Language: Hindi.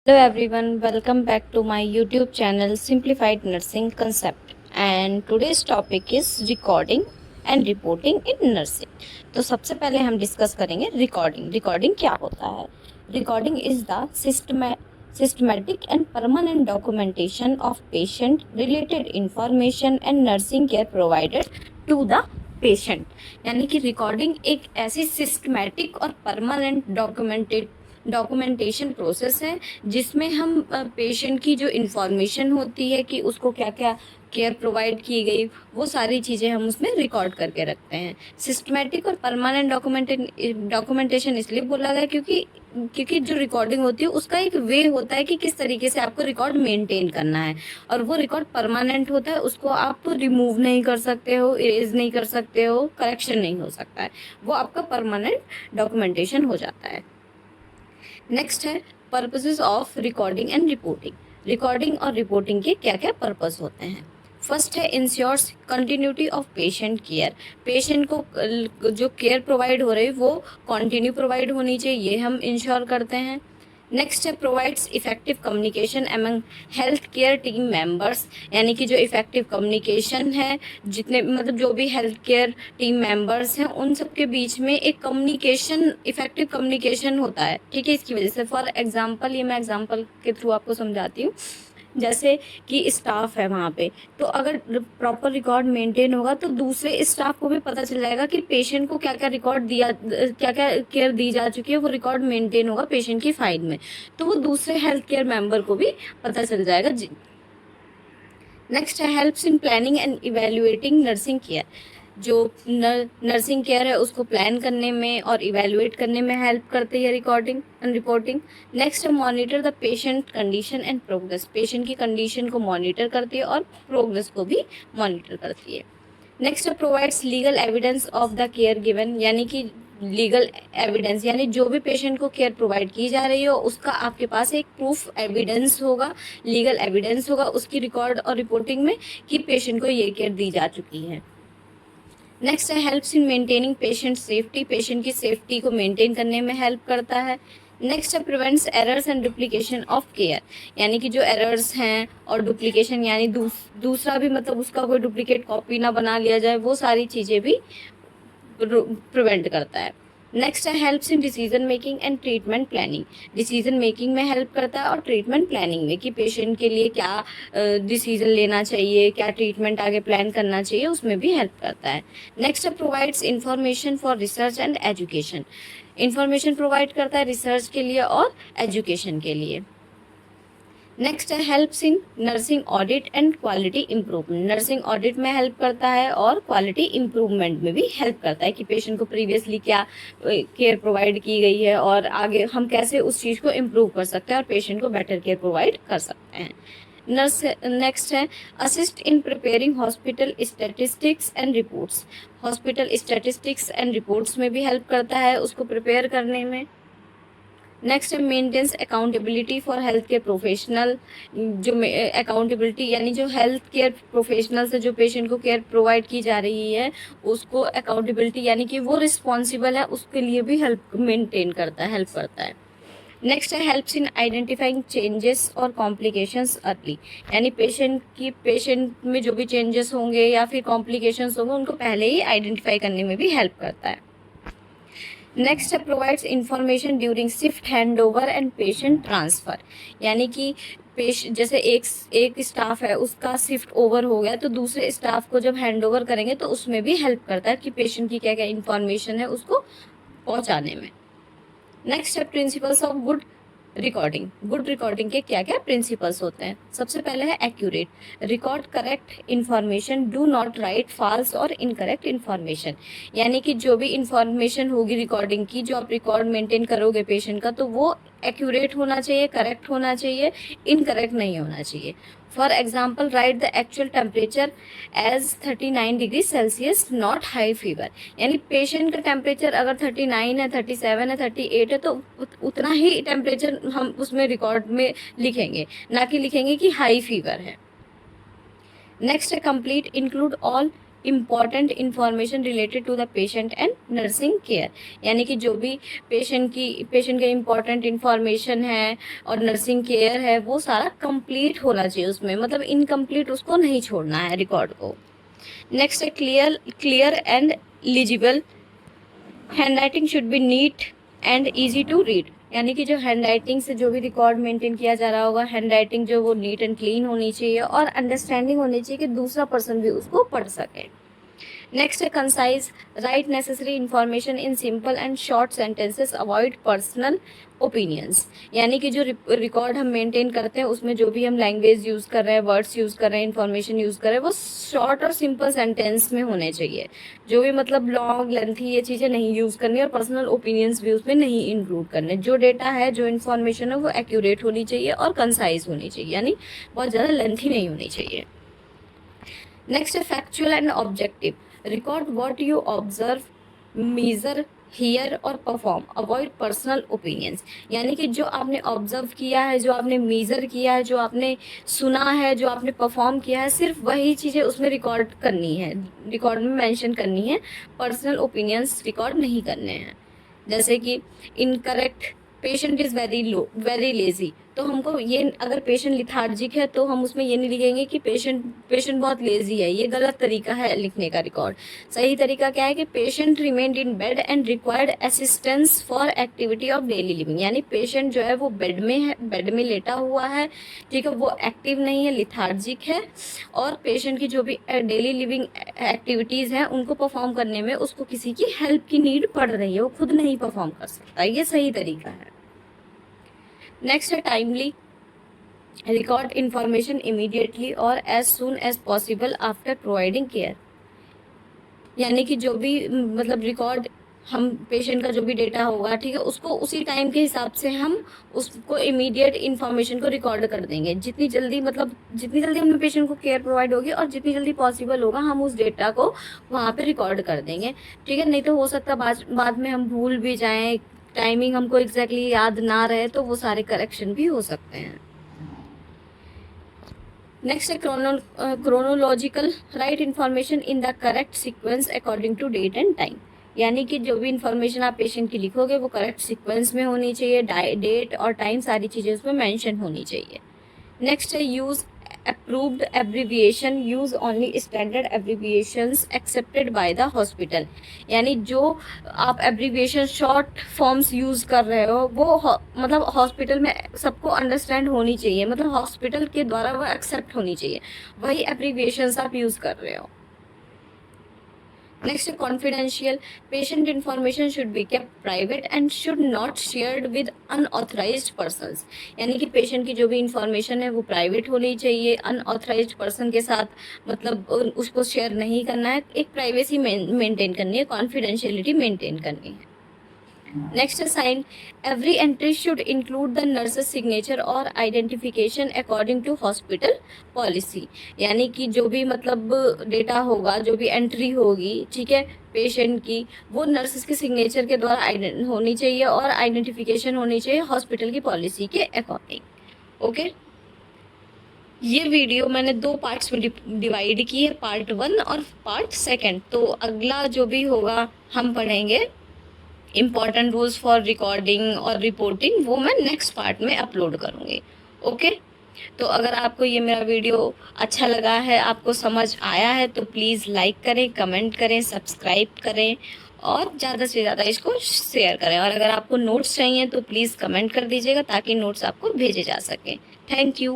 Hello everyone, welcome back to my YouTube channel Simplified Nursing Concept and today's topic is recording and reporting in nursing. तो सबसे पहले हम डिस्कस करेंगे रिकॉर्डिंग क्या होता है। Recording is the systematic and permanent documentation of patient related information and nursing care provided to the patient. यानी कि रिकॉर्डिंग एक ऐसी सिस्टमैटिक और परमानेंट डॉक्यूमेंटेशन प्रोसेस है जिसमें हम पेशेंट की जो इन्फॉर्मेशन होती है कि उसको क्या क्या केयर प्रोवाइड की गई, वो सारी चीज़ें हम उसमें रिकॉर्ड करके रखते हैं। सिस्टमैटिक और परमानेंट डॉक्यूमेंटेशन इसलिए बोला गया क्योंकि जो रिकॉर्डिंग होती है उसका एक वे होता है कि किस तरीके से आपको रिकॉर्ड मेंटेन करना है, और वो रिकॉर्ड परमानेंट होता है। उसको आप रिमूव नहीं कर सकते हो, इरेज नहीं कर सकते हो, करेक्शन नहीं हो सकता है, वो आपका परमानेंट डॉक्यूमेंटेशन हो जाता है। नेक्स्ट है purposes of recording and reporting. Recording और रिपोर्टिंग के क्या क्या पर्पस होते हैं। फर्स्ट है ensures continuity of patient care. Patient को जो केयर प्रोवाइड हो रही है वो कंटिन्यू प्रोवाइड होनी चाहिए, ये हम इंश्योर करते हैं। नेक्स्ट है provides effective communication among health care team members. यानी कि जो इफेक्टिव कम्युनिकेशन है, जितने मतलब जो भी हेल्थ केयर टीम मेंबर्स हैं उन सब के बीच में एक कम्युनिकेशन, इफेक्टिव कम्युनिकेशन होता है। ठीक है, इसकी वजह से फॉर एग्जांपल, ये मैं एग्जांपल के थ्रू आपको समझाती हूँ। जैसे कि स्टाफ है वहाँ पे, तो अगर प्रॉपर रिकॉर्ड मेंटेन होगा तो दूसरे स्टाफ को भी पता चल जाएगा कि पेशेंट को क्या क्या रिकॉर्ड दिया, क्या क्या केयर दी जा चुकी है, वो रिकॉर्ड मेंटेन होगा पेशेंट की फाइल में, तो वो दूसरे हेल्थ केयर मेंबर को भी पता चल जाएगा। नेक्स्ट है helps in planning and evaluating nursing care. जो नर्सिंग केयर है उसको प्लान करने में और इवेल्युएट करने में हेल्प करती है रिकॉर्डिंग एंड रिपोर्टिंग। नेक्स्ट है monitor the patient condition and progress. Patient की कंडीशन को मॉनिटर करती है और प्रोग्रेस को भी मॉनिटर करती है। नेक्स्ट है provides legal evidence of the care given. यानी कि लीगल एविडेंस, यानी जो भी पेशेंट को केयर प्रोवाइड की जा रही हो उसका आपके पास एक प्रूफ एविडेंस होगा, लीगल एविडेंस होगा उसकी रिकॉर्ड और रिपोर्टिंग में कि पेशेंट को ये केयर दी जा चुकी है। नेक्स्ट है helps in maintaining patient safety. Patient की सेफ्टी को मेंटेन करने में हेल्प करता है। नेक्स्ट है prevents errors and duplication of care. यानी कि जो एरर्स हैं और डुप्लीकेशन, यानी दूसरा भी मतलब उसका कोई डुप्लीकेट कॉपी ना बना लिया जाए, वो सारी चीज़ें भी प्रिवेंट करता है। नेक्स्ट है helps in decision making and treatment planning. Decision making में हेल्प करता है और ट्रीटमेंट प्लानिंग में कि पेशेंट के लिए क्या डिसीजन लेना चाहिए, क्या ट्रीटमेंट आगे प्लान करना चाहिए, उसमें भी हेल्प करता है। नेक्स्ट है provides information for research and education. Information provide करता है रिसर्च के लिए और एजुकेशन के लिए। नेक्स्ट है helps in nursing audit and quality improvement. Nursing audit में हेल्प करता है और क्वालिटी इम्प्रूवमेंट में भी हेल्प करता है कि पेशेंट को प्रीवियसली क्या केयर प्रोवाइड की गई है और आगे हम कैसे उस चीज़ को इम्प्रूव कर सकते हैं और पेशेंट को बेटर केयर प्रोवाइड कर सकते हैं। नेक्स्ट है assist in preparing hospital statistics and reports. Hospital statistics and reports में भी हेल्प करता है उसको प्रिपेयर करने में। नेक्स्ट है maintains accountability for health care professional. जो अकाउंटेबिलिटी यानी जो हेल्थ केयर प्रोफेशनल से जो पेशेंट को केयर प्रोवाइड की जा रही है उसको अकाउंटेबिलिटी यानी कि वो रिस्पॉन्सिबल है उसके लिए भी हेल्प मेंटेन करता है, हेल्प करता है। नेक्स्ट है हेल्प्स इन आइडेंटिफाइंग चेंजेस और कॉम्प्लिकेशंस अर्ली। यानी पेशेंट में जो भी चेंजेस होंगे या फिर कॉम्प्लिकेशंस होंगे उनको पहले ही आइडेंटिफाई करने में भी हेल्प करता है। नेक्स्ट है provides information during shift handover and patient transfer. यानी कि जैसे एक स्टाफ है उसका शिफ्ट ओवर हो गया तो दूसरे स्टाफ को जब हैंड ओवर करेंगे तो उसमें भी हेल्प करता है कि पेशेंट की क्या क्या इंफॉर्मेशन है उसको पहुंचाने में। नेक्स्ट है principles of good recording. Good recording के क्या क्या प्रिंसिपल्स होते हैं। सबसे पहले है accurate. Record correct information, do not write false or incorrect information. यानी कि जो भी इन्फॉर्मेशन होगी रिकॉर्डिंग की, जो आप रिकॉर्ड मेंटेन करोगे पेशेंट का, तो वो एक्यूरेट होना चाहिए, करेक्ट होना चाहिए, इनकरेक्ट नहीं होना चाहिए। For example write the actual temperature as 39 degree Celsius not high fever. यानी पेशेंट का टेम्परेचर अगर 39 है, 37 है, 38 है तो उतना ही टेम्परेचर हम उसमें रिकॉर्ड में लिखेंगे, ना कि लिखेंगे कि हाई फीवर है। नेक्स्ट है complete include all important information related to the patient and nursing care, यानी कि जो भी पेशेंट का इम्पॉर्टेंट इंफॉर्मेशन है और नर्सिंग केयर है वो सारा कंप्लीट होना चाहिए उसमें, मतलब इनकम्प्लीट उसको नहीं छोड़ना है रिकॉर्ड को। नेक्स्ट है clear and legible, hand writing should be neat and easy to read, यानी कि जो हैंड राइटिंग से जो भी रिकॉर्ड मेंटेन किया जा रहा होगा, हैंड राइटिंग जो वो नीट एंड क्लीन होनी चाहिए और अंडरस्टैंडिंग होनी चाहिए कि दूसरा पर्सन भी उसको पढ़ सके। नेक्स्ट है concise, right necessary information in simple and short sentences, avoid personal opinions, यानी कि जो रिकॉर्ड हम मेंटेन करते हैं उसमें जो भी हम लैंग्वेज यूज़ कर रहे हैं, वर्ड्स यूज़ कर रहे हैं, इन्फॉर्मेशन यूज़ कर रहे हैं, वो शॉर्ट और सिंपल सेंटेंस में होने चाहिए। जो भी मतलब लॉन्ग लेंथी ये चीज़ें नहीं यूज़ करनी और पर्सनल ओपिनियंस भी उसमें नहीं इंक्लूड करने। जो डेटा है, जो इन्फॉर्मेशन है वो एक्यूरेट होनी चाहिए और कंसाइज होनी चाहिए, यानी बहुत ज़्यादा लेंथी नहीं होनी चाहिए। नेक्स्ट है factual and objective, record what you observe, measure, hear or perform, avoid personal opinions, यानी कि जो आपने ऑब्जर्व किया है, जो आपने मेजर किया है, जो आपने सुना है, जो आपने परफॉर्म किया है, सिर्फ वही चीज़ें उसमें रिकॉर्ड करनी है, रिकॉर्ड में मेंशन करनी है, पर्सनल ओपिनियंस रिकॉर्ड नहीं करने हैं। जैसे कि incorrect, patient is very lazy, तो हमको ये, अगर पेशेंट लिथार्जिक है तो हम उसमें ये नहीं लिखेंगे कि पेशेंट बहुत लेजी है, ये गलत तरीका है लिखने का रिकॉर्ड। सही तरीका क्या है कि patient remained in bed and required assistance for activity of daily living, यानी पेशेंट जो है वो बेड में है, बेड में लेटा हुआ है, ठीक है, वो एक्टिव नहीं है, लिथार्जिक है, और पेशेंट की जो भी डेली लिविंग एक्टिविटीज़ हैं उनको परफॉर्म करने में उसको किसी की हेल्प की नीड पड़ रही है, वो खुद नहीं परफॉर्म कर सकता, ये सही तरीका है। नेक्स्ट है timely, record information immediately or as soon as possible after providing care, यानी कि जो भी मतलब रिकॉर्ड हम पेशेंट का जो भी डेटा होगा, ठीक है, उसको उसी टाइम के हिसाब से हम उसको इमीडिएट इन्फॉर्मेशन को रिकॉर्ड कर देंगे। जितनी जल्दी हमें पेशेंट को केयर प्रोवाइड होगी और जितनी जल्दी पॉसिबल होगा हम उस डेटा को वहाँ पे रिकॉर्ड कर देंगे, ठीक है। नहीं तो हो सकता बाद में हम भूल भी जाएं, टाइमिंग हमको एग्जैक्टली याद ना रहे, तो वो सारे करेक्शन भी हो सकते हैं। नेक्स्ट है chronological, write information in the correct sequence according to date and time, यानी कि जो भी इन्फॉर्मेशन आप पेशेंट की लिखोगे वो करेक्ट सीक्वेंस में होनी चाहिए, डेट और टाइम सारी चीज़ें उसमें मेंशन होनी चाहिए। नेक्स्ट है use approved abbreviation, use only standard abbreviations accepted by the hospital, यानी जो आप एब्रीविएशन शॉर्ट फॉर्म्स यूज़ कर रहे हो वो मतलब हॉस्पिटल में सबको अंडरस्टैंड होनी चाहिए, मतलब हॉस्पिटल के द्वारा वो एक्सेप्ट होनी चाहिए, वही एब्रीविएशंस आप यूज़ कर रहे हो। Next confidential, patient information should be kept private and should not shared with unauthorised persons, यानी कि पेशेंट की जो भी इंफॉर्मेशन है वो प्राइवेट होनी चाहिए, अनऑथराइज्ड पर्सन के साथ मतलब उसको शेयर नहीं करना है, एक प्राइवेसी मेंटेन करनी है, कॉन्फिडेंशियलिटी मेंटेन करनी है। Next sign, every entry should include the nurse's signature और identification according to hospital policy, यानी कि जो भी मतलब डेटा होगा, जो भी एंट्री होगी, ठीक है, पेशेंट की, वो नर्सेस के सिग्नेचर के द्वारा होनी चाहिए और आइडेंटिफिकेशन होनी चाहिए हॉस्पिटल की पॉलिसी के अकॉर्डिंग। ओके, ये वीडियो मैंने 2 पार्ट्स में डिवाइड की है, पार्ट 1 और पार्ट 2। तो अगला जो भी होगा हम पढ़ेंगे इम्पॉर्टेंट रूल्स फॉर रिकॉर्डिंग और रिपोर्टिंग, वो मैं नेक्स्ट पार्ट में अपलोड करूँगी। ओके, तो अगर आपको ये मेरा वीडियो अच्छा लगा है, आपको समझ आया है, तो प्लीज़ लाइक करें, कमेंट करें, सब्सक्राइब करें और ज़्यादा से ज़्यादा इसको शेयर करें। और अगर आपको नोट्स चाहिए तो प्लीज़ कमेंट कर दीजिएगा ताकि नोट्स आपको भेजे जा सकें। Thank you.